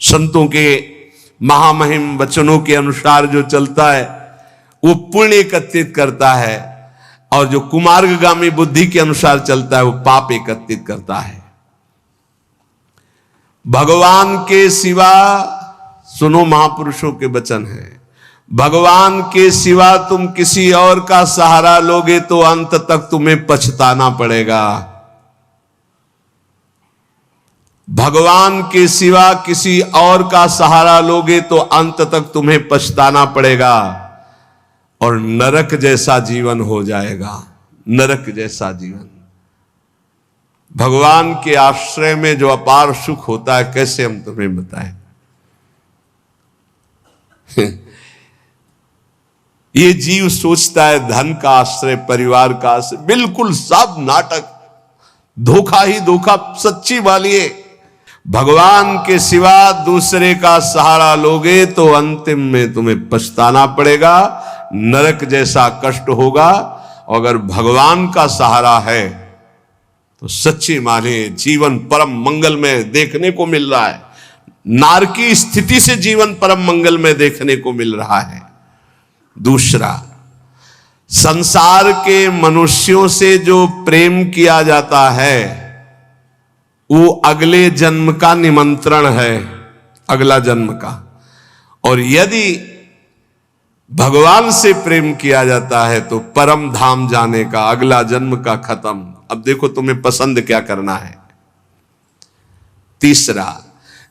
संतों के महामहिम वचनों के अनुसार जो चलता है वो पुण्य एकत्रित करता है, और जो कुमार्गगामी बुद्धि के अनुसार चलता है वो पाप एकत्रित करता है। भगवान के सिवा, सुनो महापुरुषों के वचन है, भगवान के सिवा तुम किसी और का सहारा लोगे तो अंत तक तुम्हें पछताना पड़ेगा। भगवान के सिवा किसी और का सहारा लोगे तो अंत तक तुम्हें पछताना पड़ेगा और नरक जैसा जीवन हो जाएगा, नरक जैसा जीवन। भगवान के आश्रय में जो अपार सुख होता है कैसे हम तुम्हें बताएं। ये जीव सोचता है धन का आश्रय, परिवार का आश्रय, बिल्कुल सब नाटक, धोखा ही धोखा, सच्ची वाली। भगवान के सिवा दूसरे का सहारा लोगे तो अंतिम में तुम्हें पछताना पड़ेगा, नरक जैसा कष्ट होगा। और अगर भगवान का सहारा है तो सच्ची माने जीवन परम मंगल में देखने को मिल रहा है। नारकी स्थिति से जीवन परम मंगल में देखने को मिल रहा है। दूसरा, संसार के मनुष्यों से जो प्रेम किया जाता है वो अगले जन्म का निमंत्रण है, अगला जन्म का। और यदि भगवान से प्रेम किया जाता है तो परम धाम जाने का, अगला जन्म का खत्म। अब देखो तुम्हें पसंद क्या करना है। तीसरा,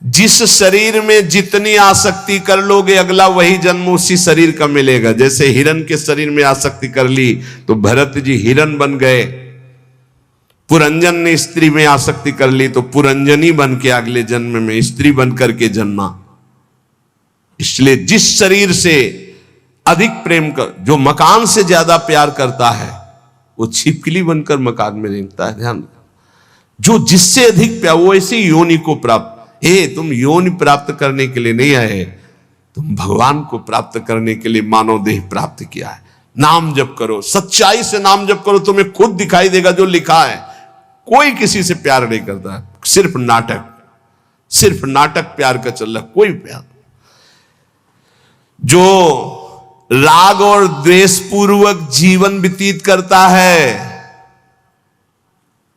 जिस शरीर में जितनी आसक्ति कर लोगे अगला वही जन्म उसी शरीर का मिलेगा। जैसे हिरण के शरीर में आसक्ति कर ली तो भरत जी हिरण बन गए, पुरंजन ने स्त्री में आसक्ति कर ली तो पुरंजनी बन के अगले जन्म में स्त्री बन करके जन्मा। इसलिए जिस शरीर से अधिक प्रेम कर, जो मकान से ज्यादा प्यार करता है वो छिपकली बनकर मकान में रहता है। ध्यान, जो जिससे अधिक प्यार, वो ऐसी योनि को प्राप्त। तुम योनि प्राप्त करने के लिए नहीं आए, तुम भगवान को प्राप्त करने के लिए मानव देह प्राप्त किया है। नाम जप करो, सच्चाई से नाम जप करो, तुम्हें खुद दिखाई देगा जो लिखा है। कोई किसी से प्यार नहीं करता, सिर्फ नाटक, सिर्फ नाटक प्यार का चल रहा, कोई प्यार। जो राग और द्वेष पूर्वक जीवन व्यतीत करता है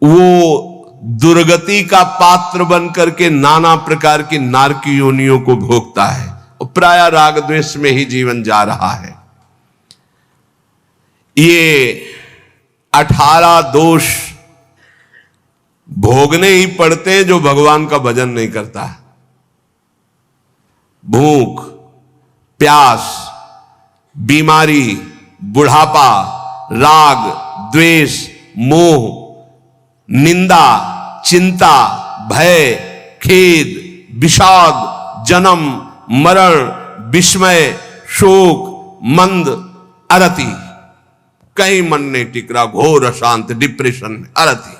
वो दुर्गति का पात्र बनकर के नाना प्रकार की नारकी योनियों को भोगता है और प्राय राग द्वेष में ही जीवन जा रहा है। ये 18 दोष भोगने ही पड़ते हैं जो भगवान का भजन नहीं करता। भूख, प्यास, बीमारी, बुढ़ापा, राग, द्वेष, मोह, निंदा, चिंता, भय, खेद, विषाद, जन्म, मरण, विस्मय, शोक, मंद, अरति, कहीं मन नहीं टिक रहा, घोर अशांत, डिप्रेशन में, अरति।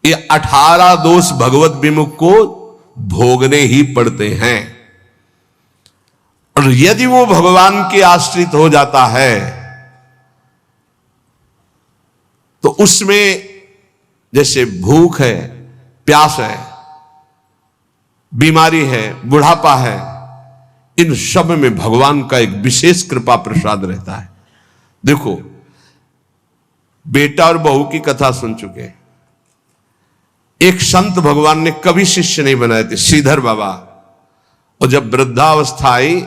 ये 18 दोष भगवत विमुख को भोगने ही पड़ते हैं। और यदि वो भगवान के आश्रित हो जाता है तो उसमें जैसे भूख है, प्यास है, बीमारी है, बुढ़ापा है, इन सब में भगवान का एक विशेष कृपा प्रसाद रहता है। देखो, बेटा और बहू की कथा सुन चुके। एक संत भगवान ने कभी शिष्य नहीं बनाए थे, श्रीधर बाबा। और जब वृद्धावस्था आई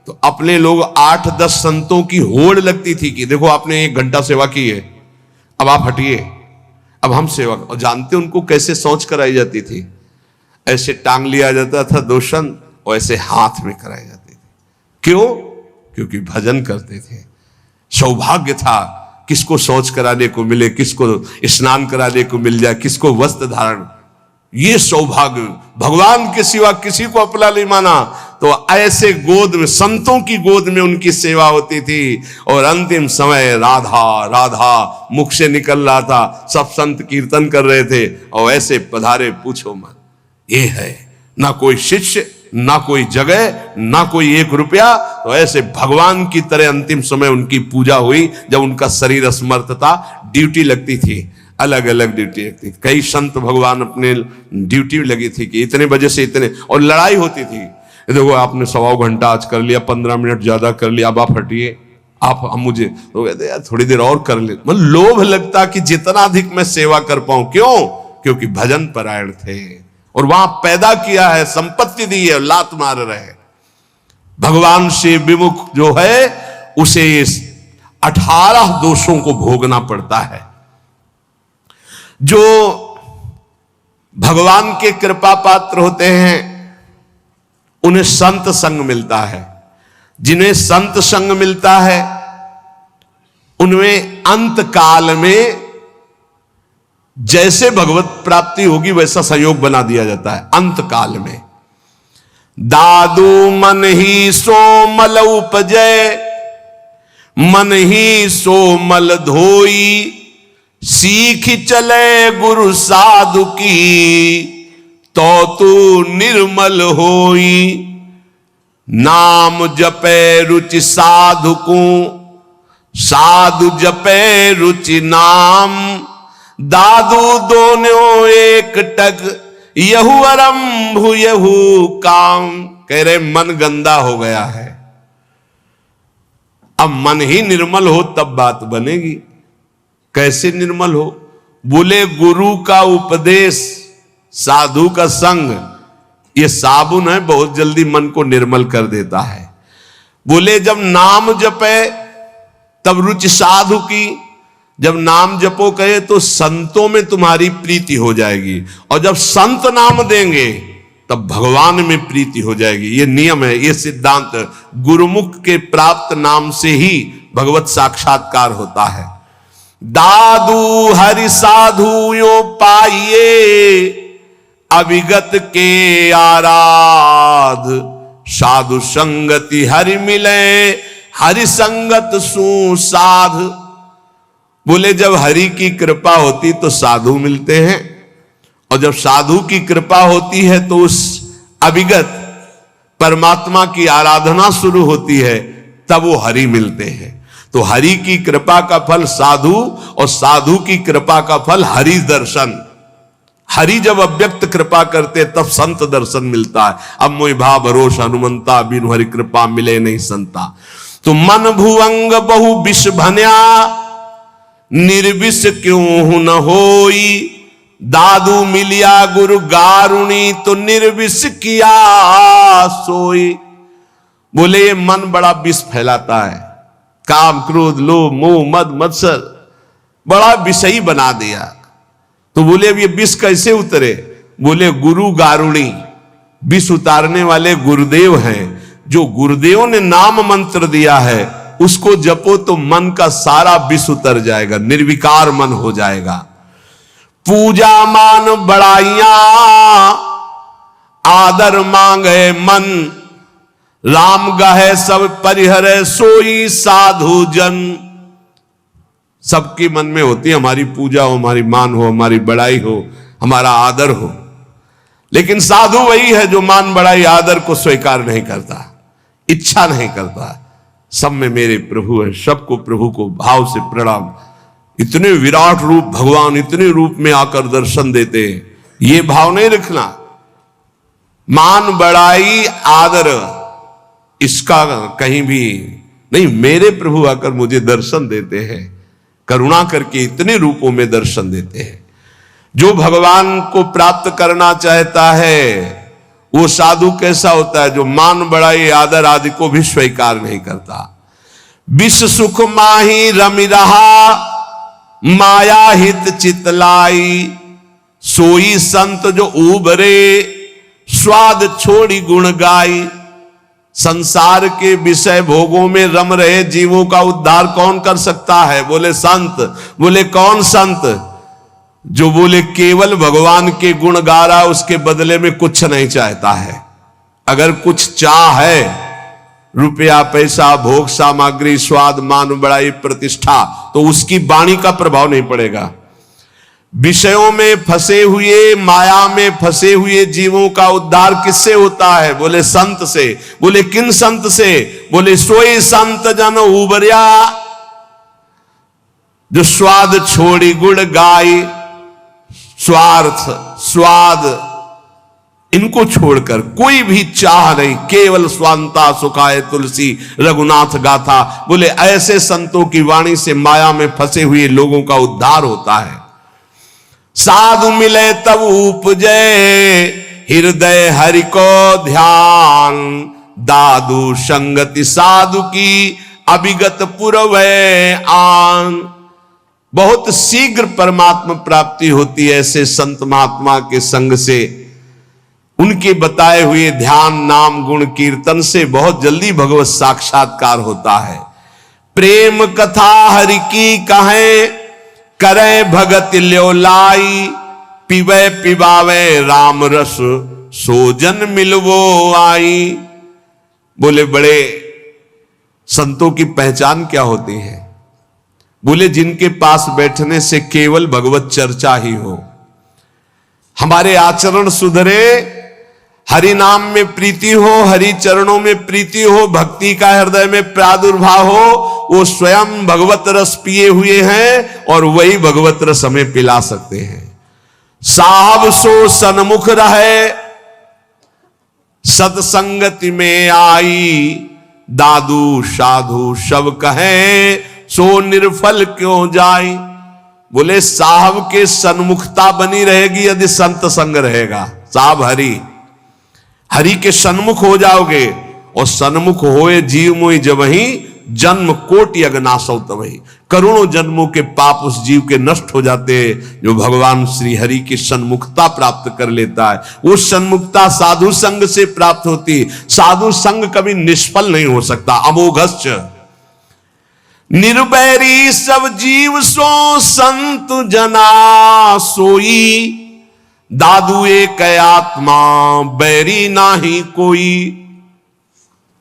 तो अपने लोग 8-10 संतों की होड़ लगती थी कि देखो आपने 1 घंटा सेवा की है, अब आप हटिए, अब हम सेवा। और जानते उनको कैसे शौच कराई जाती थी? ऐसे टांग लिया जाता था दोषण और ऐसे हाथ में कराई जाती थी। क्यों? क्योंकि भजन करते थे। सौभाग्य था किसको शौच कराने को मिले, किसको स्नान कराने को मिल जाए, किसको वस्त्र धारण। ये सौभाग्य, भगवान के सिवा किसी को अपना नहीं माना। तो ऐसे गोद में, संतों की गोद में उनकी सेवा होती थी। और अंतिम समय राधा राधा मुख से निकल रहा था, सब संत कीर्तन कर रहे थे और ऐसे पधारे, पूछो मत। ये है ना कोई शिष्य, ना कोई जगह, ना कोई 1 रुपया। तो ऐसे भगवान की तरह अंतिम समय उनकी पूजा हुई। जब उनका शरीर असमर्थ था, ड्यूटी लगती थी, अलग अलग ड्यूटी थी। कई संत भगवान अपने ड्यूटी लगी थी कि इतने बजे से इतने, और लड़ाई होती थी, देखो आपने 1.25 घंटा आज कर लिया, 15 मिनट ज्यादा कर लिया, अब आप हटिए, आप हम मुझे तो कहते यार थोड़ी देर और कर ले। मतलब लोभ लगता कि जितना अधिक मैं सेवा कर पाऊं। क्यों? क्योंकि भजन परायण थे और वहां पैदा किया है, संपत्ति दी है, लात मार रहे। भगवान से विमुख जो है उसे 18 दोषों को भोगना पड़ता है। जो भगवान के कृपा पात्र होते हैं उन्हें संत संग मिलता है। जिन्हें संत संग मिलता है उनमें अंत काल में जैसे भगवत प्राप्ति होगी वैसा संयोग बना दिया जाता है। अंत काल में दादू मन ही सो मल उपजय, मन ही सो मल धोई, सीख चले गुरु साधु की, तो तू निर्मल होई। नाम जपे रुचि साधु को, साधु जपे रुचि नाम, दादू दोनों एक टक, यहु आरंभ यहु काम। कह रहे मन गंदा हो गया है, अब मन ही निर्मल हो तब बात बनेगी। कैसे निर्मल हो? बोले गुरु का उपदेश, साधु का संग, ये साबुन है, बहुत जल्दी मन को निर्मल कर देता है। बोले जब नाम जपे तब रुचि साधु की, जब नाम जपो कहे तो संतों में तुम्हारी प्रीति हो जाएगी, और जब संत नाम देंगे तब भगवान में प्रीति हो जाएगी। ये नियम है, ये सिद्धांत। गुरुमुख के प्राप्त नाम से ही भगवत साक्षात्कार होता है। दादू हरि साधु यो पाइये, अविगत के आराध, साधु संगति हरि मिले, हरि संगत सुसाध। बोले जब हरि की कृपा होती तो साधु मिलते हैं, और जब साधु की कृपा होती है तो उस अविगत परमात्मा की आराधना शुरू होती है, तब वो हरि मिलते हैं। तो हरि की कृपा का फल साधु, और साधु की कृपा का फल हरि दर्शन। हरि जब अव्यक्त कृपा करते तब संत दर्शन मिलता है। अब मोहि भा भरोस हनुमंता, बिनु हरि कृपा मिले नहीं संता। तो मन भुवंग बहु विष भन्या, निर्विष क्यों न होई, दादू मिलिया गुरु गारुणी, तो निर्विष किया सोई। बोले ये मन बड़ा विष फैलाता है, काम क्रोध लोभ मोह मद मत्सर बड़ा विषयी बना दिया। तो बोले अब ये विष कैसे उतरे? बोले गुरु गारुणी, विष उतारने वाले गुरुदेव हैं। जो गुरुदेव ने नाम मंत्र दिया है उसको जपो तो मन का सारा विष उतर जाएगा, निर्विकार मन हो जाएगा। पूजा मान बड़ाइया, आदर मांगे मन, राम गहे सब परिहरे सोई साधु जन। सबके मन में होती है हमारी पूजा हो, हमारी मान हो, हमारी बड़ाई हो, हमारा आदर हो, लेकिन साधु वही है जो मान बड़ाई आदर को स्वीकार नहीं करता, इच्छा नहीं करता। सब में मेरे प्रभु है, सबको प्रभु को भाव से प्रणाम। इतने विराट रूप भगवान इतने रूप में आकर दर्शन देते हैं, ये भाव नहीं रखना। मान बड़ाई आदर इसका कहीं भी नहीं। मेरे प्रभु आकर मुझे दर्शन देते हैं, करुणा करके इतने रूपों में दर्शन देते हैं। जो भगवान को प्राप्त करना चाहता है वो साधु कैसा होता है? जो मान बड़ाई आदर आदि को भी स्वीकार नहीं करता। विश्व सुख माही रमि रहा, माया हित चितलाई, सोई संत जो उबरे, स्वाद छोड़ी गुण गाई। संसार के विषय भोगों में रम रहे जीवों का उद्धार कौन कर सकता है? बोले संत। बोले कौन संत? जो बोले केवल भगवान के गुण गा रहा, उसके बदले में कुछ नहीं चाहता है। अगर कुछ चाह है, रुपया पैसा भोग सामग्री स्वाद मान बड़ाई प्रतिष्ठा, तो उसकी वाणी का प्रभाव नहीं पड़ेगा। विषयों में फंसे हुए माया में फंसे हुए जीवों का उद्धार किससे होता है? बोले संत से। बोले किन संत से? बोले सोई संत जन उबरिया। जो स्वाद छोड़ी गुण गाई, स्वार्थ स्वाद इनको छोड़कर कोई भी चाह नहीं, केवल स्वांता सुखाए तुलसी रघुनाथ गाथा। बोले ऐसे संतों की वाणी से माया में फंसे हुए लोगों का उद्धार होता है। साधु मिले तब उपजे हृदय हरि को ध्यान, दादू संगति साधु की अभिगत पुरवै आन। बहुत शीघ्र परमात्मा प्राप्ति होती है ऐसे संत महात्मा के संग से, उनके बताए हुए ध्यान नाम गुण कीर्तन से बहुत जल्दी भगवत साक्षात्कार होता है। प्रेम कथा हरि की कहें, करे भगत ल्यो लाई, पिबे पिबावे राम रस सोजन मिलवो आई। बोले बड़े संतों की पहचान क्या होती है? बोले जिनके पास बैठने से केवल भगवत चर्चा ही हो, हमारे आचरण सुधरे, हरि नाम में प्रीति हो, हरि चरणों में प्रीति हो, भक्ति का हृदय में प्रादुर्भाव हो, वो स्वयं भगवत रस पिए हुए हैं और वही भगवत रस हमें पिला सकते हैं। साहब सो सन्मुख रहे, सत्संगति में आई, दादू साधु सब कहें, सो निर्फल क्यों जाई। बोले साहब के सन्मुखता बनी रहेगी यदि संत संग रहेगा। साहब हरि, हरि के सन्मुख हो जाओगे, और सन्मुख होए जीव मोहि जब ही, जन्म कोटि अगनासौ तबहि। करोड़ों जन्मों के पाप उस जीव के नष्ट हो जाते हैं जो भगवान श्री हरि की सन्मुखता प्राप्त कर लेता है। वो सन्मुखता साधु संग से प्राप्त होती। साधु संग कभी निष्फल नहीं हो सकता। अमोघश्च निर्बैरी सब जीव सो संत जना सोई, दादू एक आत्मा बैरी नाही कोई।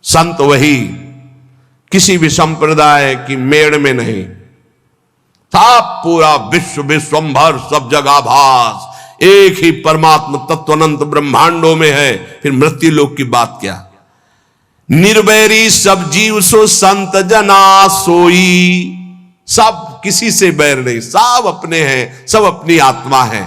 संत वही, किसी भी संप्रदाय की मेड़ में नहीं था, पूरा विश्व विश्वंभर सब जगह भास, एक ही परमात्मा तत्व अनंत ब्रह्मांडों में है। फिर मृत्यु लोक की बात क्या? निर्वैरी सब जीव सो संत जना सोई। सब किसी से बैर नहीं, सब अपने हैं, सब अपनी आत्मा है।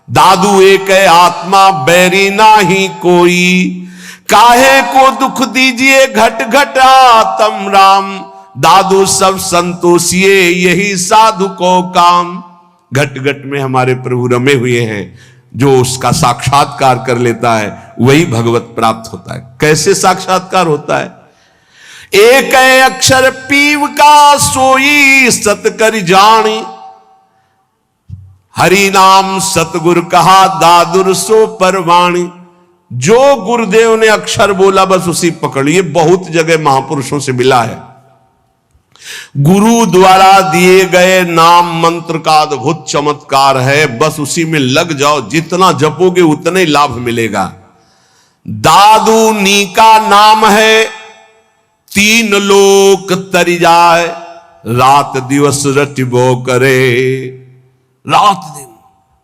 दादू एक आत्मा बैरी नाही कोई, काहे को दुख दीजिए घट घटा तम राम, दादू सब संतोषिए यही साधु को काम। घट घट में हमारे प्रभु रमे हुए हैं, जो उसका साक्षात्कार कर लेता है वही भगवत प्राप्त होता है। कैसे साक्षात्कार होता है? एक अक्षर पीव का सोई सत कर जानी, हरि नाम सतगुरु कहा दादुर सो परवाणी। जो गुरुदेव ने अक्षर बोला बस उसी पकड़िए। बहुत जगह महापुरुषों से मिला है, गुरु द्वारा दिए गए नाम मंत्र का अद्भुत चमत्कार है, बस उसी में लग जाओ, जितना जपोगे उतना ही लाभ मिलेगा। दादू नी का नाम है, तीन लोक तरी जाए, रात दिवस रटिबो करे। रात दिन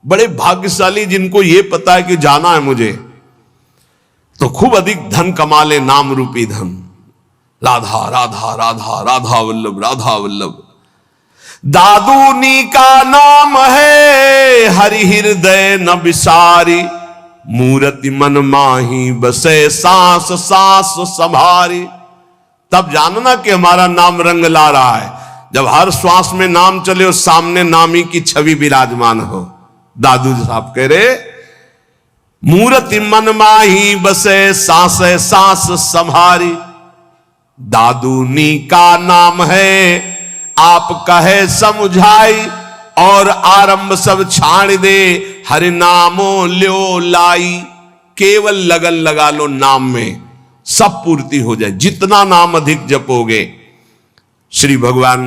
बड़े भाग्यशाली जिनको यह पता है कि जाना है मुझे, तो खूब अधिक धन कमा ले, नाम रूपी धन। राधा राधा राधा राधा वल्लभ राधा वल्लभ। दादूनी का नाम है, हरि हृदय न विसारी, मूर्ति मन माही बसे सांस सांस संभारी। तब जानना कि हमारा नाम रंग ला रहा है, जब हर श्वास में नाम चले और सामने नामी की छवि विराजमान हो। दादू साहब कह रहे, मूर्ति मन माही बसे सांस सांस संभारी, दादूनी का नाम है, आप कहे समझाई, और आरंभ सब छाड़ दे, हरि नामो ल्यो लाई। केवल लगन लगा लो नाम में, सब पूर्ति हो जाए। जितना नाम अधिक जपोगे, श्री भगवान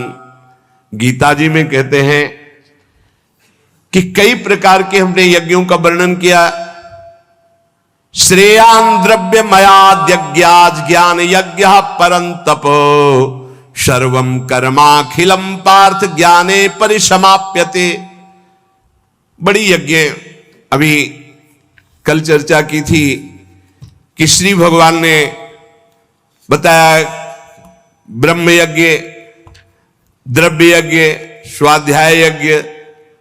गीता जी में कहते हैं कि कई प्रकार के हमने यज्ञों का वर्णन किया। श्रेयान द्रव्य मयाद्यज्ञाज ज्ञान यज्ञ परंतप, सर्वम कर्माखिलम पार्थ ज्ञाने परिसमाप्यते। बड़ी यज्ञ अभी कल चर्चा की थी कि श्री भगवान ने बताया ब्रह्म यज्ञ, द्रव्य यज्ञ, स्वाध्याय यज्ञ,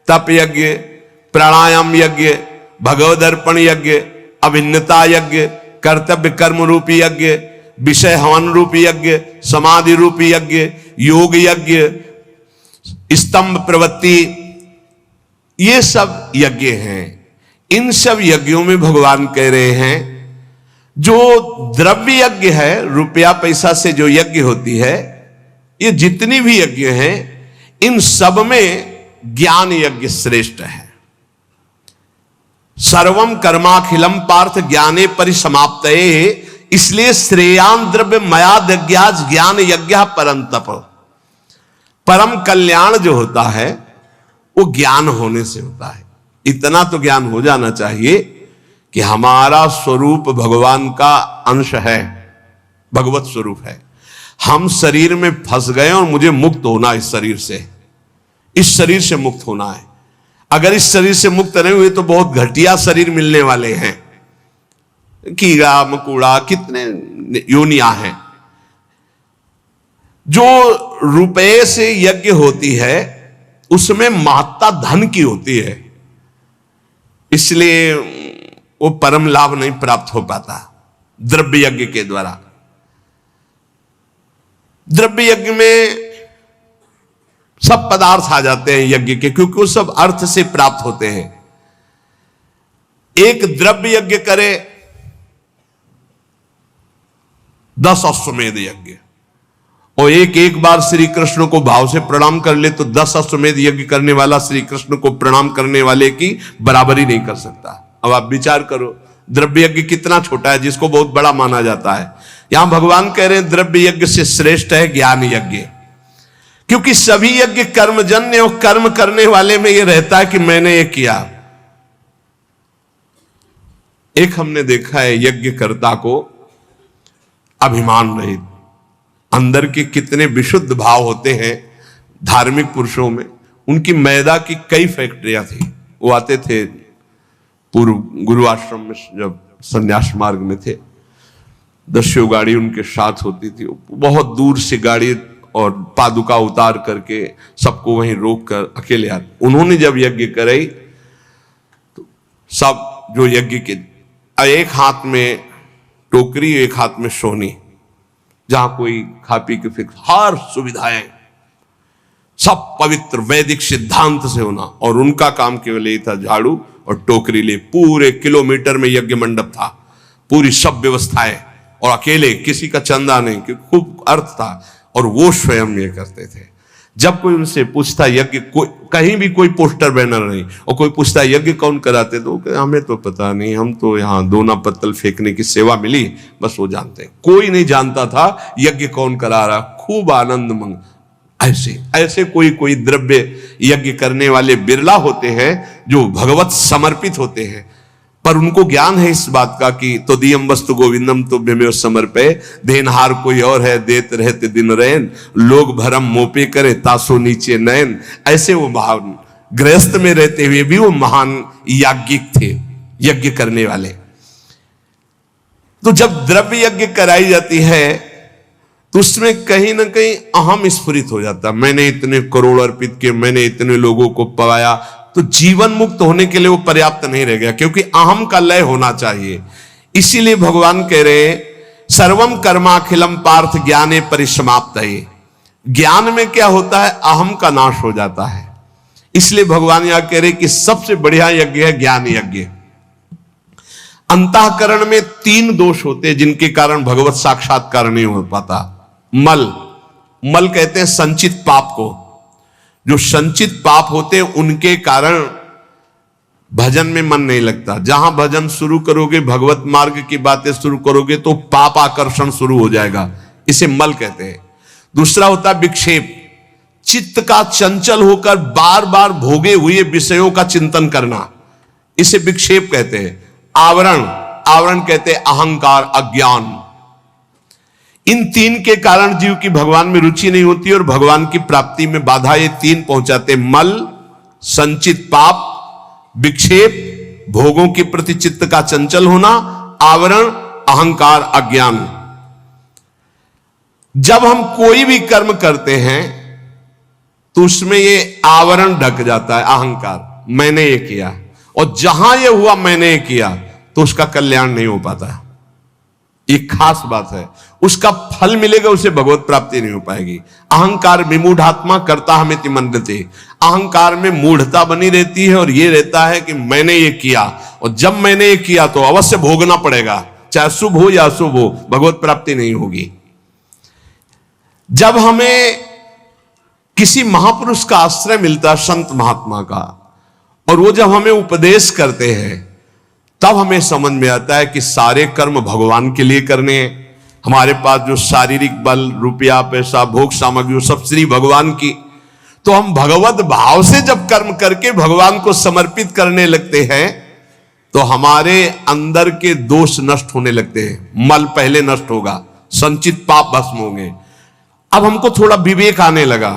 तप यज्ञ, प्राणायाम यज्ञ, भगवद अर्पण यज्ञ, अभिन्नता यज्ञ, कर्तव्य कर्म रूपी यज्ञ, विषय हवन रूपी यज्ञ, समाधि रूपी यज्ञ, योग यज्ञ, स्तंभ प्रवृत्ति, ये सब यज्ञ हैं। इन सब यज्ञों में भगवान कह रहे हैं जो द्रव्य यज्ञ है, रुपया पैसा से जो यज्ञ होती है, ये जितनी भी यज्ञ हैं इन सब में ज्ञान यज्ञ श्रेष्ठ है। सर्वम कर्माखिलम पार्थ ज्ञाने परिसमाप्तये, इसलिए श्रेयान द्रव्य मयाद यज्ञाज ज्ञान यज्ञ परम तप। परम कल्याण जो होता है वो ज्ञान होने से होता है। इतना तो ज्ञान हो जाना चाहिए कि हमारा स्वरूप भगवान का अंश है, भगवत स्वरूप है। हम शरीर में फंस गए और मुझे मुक्त होना इस शरीर से, इस शरीर से मुक्त होना है। अगर इस शरीर से मुक्त नहीं हुए तो बहुत घटिया शरीर मिलने वाले हैं, कीड़ा मकोड़ा कितने योनियां हैं। जो रुपये से यज्ञ होती है उसमें महत्ता धन की होती है, इसलिए वो परम लाभ नहीं प्राप्त हो पाता द्रव्य यज्ञ के द्वारा। द्रव्य यज्ञ में सब पदार्थ आ जाते हैं यज्ञ के, क्योंकि वो सब अर्थ से प्राप्त होते हैं। एक द्रव्य यज्ञ करे 10 अश्वमेध यज्ञ, और एक बार श्री कृष्ण को भाव से प्रणाम कर ले तो 10 अश्वमेध यज्ञ करने वाला श्री कृष्ण को प्रणाम करने वाले की बराबरी नहीं कर सकता। अब आप विचार करो द्रव्य यज्ञ कितना छोटा है जिसको बहुत बड़ा माना जाता है। यहां भगवान कह रहे हैं द्रव्य यज्ञ से श्रेष्ठ है ज्ञान यज्ञ, क्योंकि सभी यज्ञ कर्मजन्य और कर्म करने वाले में यह रहता है कि मैंने ये किया। एक हमने देखा है यज्ञकर्ता को अभिमान रहित, अंदर के कितने विशुद्ध भाव होते हैं धार्मिक पुरुषों में। उनकी मैदा की कई फैक्ट्रियां थी। वो आते थे पूर्व गुरु आश्रम में, जब संन्यास मार्ग में थे, 10 गाड़ी उनके साथ होती थी। बहुत दूर से गाड़ी और पादुका उतार करके सबको वहीं रोक कर अकेले आते। उन्होंने जब यज्ञ कराई तो सब जो यज्ञ के, एक हाथ में टोकरी एक हाथ में सोनी, जहां कोई खा पी के फिर हर सुविधाएं सब पवित्र वैदिक सिद्धांत से होना, और उनका काम केवल यही था झाड़ू और टोकरी ले। पूरे किलोमीटर में यज्ञ मंडप था, पूरी सब व्यवस्थाएं, और अकेले, किसी का चंदा नहीं, क्योंकि खूब अर्थ था, और वो स्वयं ये करते थे। जब कोई उनसे पूछता यज्ञ, कहीं भी कोई पोस्टर बैनर नहीं, और कोई पूछता यज्ञ कौन कराते, तो हमें तो पता नहीं, हम तो यहाँ दोना पत्तल फेंकने की सेवा मिली, बस वो जानते हैं। कोई नहीं जानता था यज्ञ कौन करा रहा। खूब आनंद मंग ऐसे कोई द्रव्य यज्ञ करने वाले बिरला होते हैं जो भगवत समर्पित होते हैं, पर उनको ज्ञान है इस बात का कि तो दियम वस्तु गोविंदम तुभ्यमेव समर्पय, देनहार कोई और है देत रहते दिन रैन, लोग भरम मोपे करे तासो नीचे नयन। ऐसे वो महान गृहस्थ में रहते हुए भी वो महान याज्ञिक थे, यज्ञ करने वाले। तो जब द्रव्य यज्ञ कराई जाती है तो उसमें कहीं ना कहीं अहम स्फुरित हो जाता। मैंने इतने करोड़ अर्पित किए, मैंने इतने लोगों को पवाया, तो जीवन मुक्त होने के लिए वो पर्याप्त नहीं रह गया, क्योंकि अहम का लय होना चाहिए। इसीलिए भगवान कह रहे सर्वम कर्माखिलम पार्थ ज्ञाने परिसमाप्तये। ज्ञान में क्या होता है, अहम का नाश हो जाता है। इसलिए भगवान यहां कह रहे कि सबसे बढ़िया यज्ञ है ज्ञान यज्ञ। अंतःकरण में 3 दोष होते हैं जिनके कारण भगवत साक्षात्कार नहीं हो पाता। मल कहते हैं संचित पाप को। जो संचित पाप होते हैं उनके कारण भजन में मन नहीं लगता। जहां भजन शुरू करोगे, भगवत मार्ग की बातें शुरू करोगे, तो पाप आकर्षण शुरू हो जाएगा। इसे मल कहते हैं। दूसरा होता है विक्षेप, चित्त का चंचल होकर बार बार भोगे हुए विषयों का चिंतन करना, इसे विक्षेप कहते हैं। आवरण कहते हैं अहंकार, अज्ञान। इन 3 के कारण जीव की भगवान में रुचि नहीं होती और भगवान की प्राप्ति में बाधा ये 3 पहुंचाते। मल, संचित पाप, विक्षेप, भोगों के प्रति चित्त का चंचल होना, आवरण, अहंकार, अज्ञान। जब हम कोई भी कर्म करते हैं तो उसमें ये आवरण ढक जाता है अहंकार, मैंने ये किया, और जहां ये हुआ मैंने ये किया तो उसका कल्याण नहीं हो पाता। एक खास बात है, उसका फल मिलेगा, उसे भगवत प्राप्ति नहीं हो पाएगी। अहंकार विमूढ़ात्मा करता हमें मंदते, अहंकार में मूढ़ता बनी रहती है और ये रहता है कि मैंने ये किया, और जब मैंने ये किया तो अवश्य भोगना पड़ेगा, चाहे शुभ हो या अशुभ हो, भगवत प्राप्ति नहीं होगी। जब हमें किसी महापुरुष का आश्रय मिलता है, संत महात्मा का, और वो जब हमें उपदेश करते हैं, तब हमें समझ में आता है कि सारे कर्म भगवान के लिए करने हैं। हमारे पास जो शारीरिक बल, रुपया, पैसा, भोग सामग्री, सब श्री भगवान की, तो हम भगवत भाव से जब कर्म करके भगवान को समर्पित करने लगते हैं तो हमारे अंदर के दोष नष्ट होने लगते हैं, मल पहले नष्ट होगा, संचित पाप भस्म होंगे। अब हमको थोड़ा विवेक आने लगा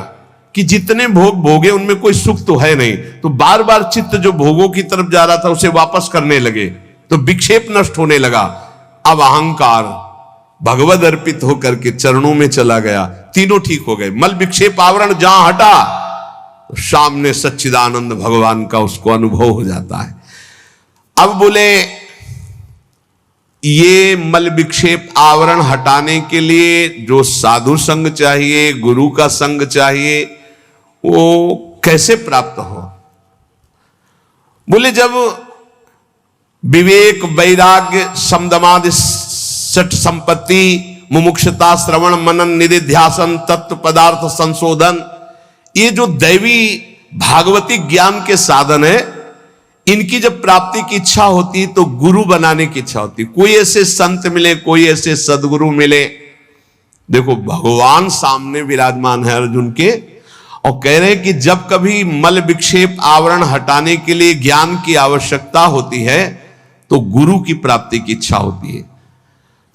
कि जितने भोग भोगे उनमें कोई सुख तो है नहीं, तो बार बार चित्त जो भोगों की तरफ जा रहा था उसे वापस करने लगे, तो विक्षेप नष्ट होने लगा। अब अहंकार भगवद अर्पित होकर के चरणों में चला गया, तीनों ठीक हो गए। मल विक्षेप आवरण जहां हटा तो सामने सच्चिदानंद भगवान का उसको अनुभव हो जाता है। अब बोले ये मल विक्षेप आवरण हटाने के लिए जो साधु संग चाहिए, गुरु का संग चाहिए, वो कैसे प्राप्त हो? बोले जब विवेक, वैराग्य, समदमादि सठ संपत्ति, मुमुक्षता, श्रवण, मनन, निधिध्यासन, तत्व पदार्थ संशोधन, ये जो दैवी भागवती ज्ञान के साधन है, इनकी जब प्राप्ति की इच्छा होती तो गुरु बनाने की इच्छा होती। कोई ऐसे संत मिले, कोई ऐसे सदगुरु मिले। देखो भगवान सामने विराजमान है अर्जुन के, और कह रहे हैं कि जब कभी मल विक्षेप आवरण हटाने के लिए ज्ञान की आवश्यकता होती है तो गुरु की प्राप्ति की इच्छा होती है।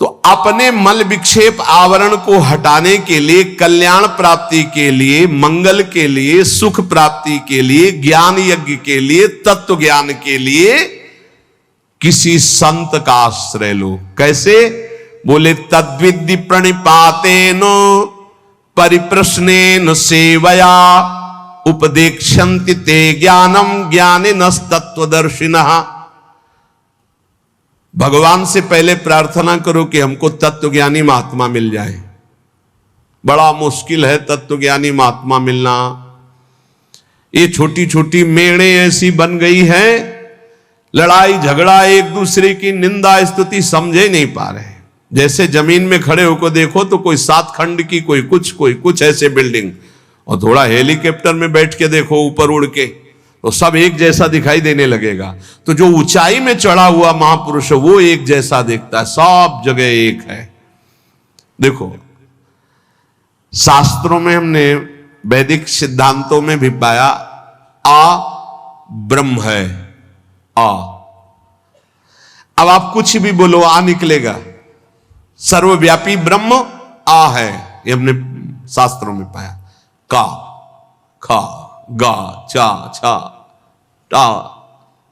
तो अपने मल विक्षेप आवरण को हटाने के लिए, कल्याण प्राप्ति के लिए, मंगल के लिए, सुख प्राप्ति के लिए, ज्ञान यज्ञ के लिए, तत्व ज्ञान के लिए किसी संत का आश्रय लो। कैसे? बोले तद्विद्धि प्रणिपातेन परिप्रश्नेन सेवया उपदेक्षन्ति ते ज्ञानम ज्ञानिनस् तत्वदर्शिनः। भगवान से पहले प्रार्थना करो कि हमको तत्वज्ञानी महात्मा मिल जाए। बड़ा मुश्किल है तत्वज्ञानी महात्मा मिलना। ये छोटी छोटी मेड़े ऐसी बन गई हैं, लड़ाई झगड़ा, एक दूसरे की निंदा स्तुति समझे नहीं पा रहे। जैसे जमीन में खड़े होकर देखो तो कोई 7 खंड की, कोई कुछ ऐसे बिल्डिंग, और थोड़ा हेलीकॉप्टर में बैठ के देखो ऊपर उड़ के, तो सब एक जैसा दिखाई देने लगेगा। तो जो ऊंचाई में चढ़ा हुआ महापुरुष है वो एक जैसा दिखता है, सब जगह एक है। देखो शास्त्रों में हमने वैदिक सिद्धांतों में भी पाया आ ब्रह्म है। आ, अब आप कुछ भी बोलो आ निकलेगा। सर्वव्यापी ब्रह्म आ है, ये हमने शास्त्रों में पाया। का, खा, गा, चा, छा, टा,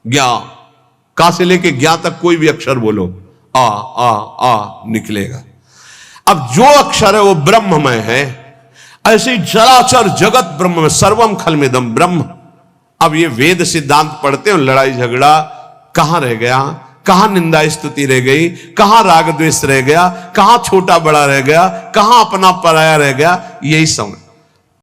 ज्ञा, का से लेके ज्ञा तक कोई भी अक्षर बोलो आ निकलेगा। अब जो अक्षर है वो ब्रह्ममय है। ऐसे ही चराचर जगत ब्रह्म में, सर्वम खलमिदम ब्रह्म। अब ये वेद सिद्धांत पढ़ते हो, लड़ाई झगड़ा कहां रह गया, कहां निंदा स्तुति रह गई, कहां राग द्वेष रह गया, कहां छोटा बड़ा रह गया, कहां अपना पराया रह गया, यही समझ।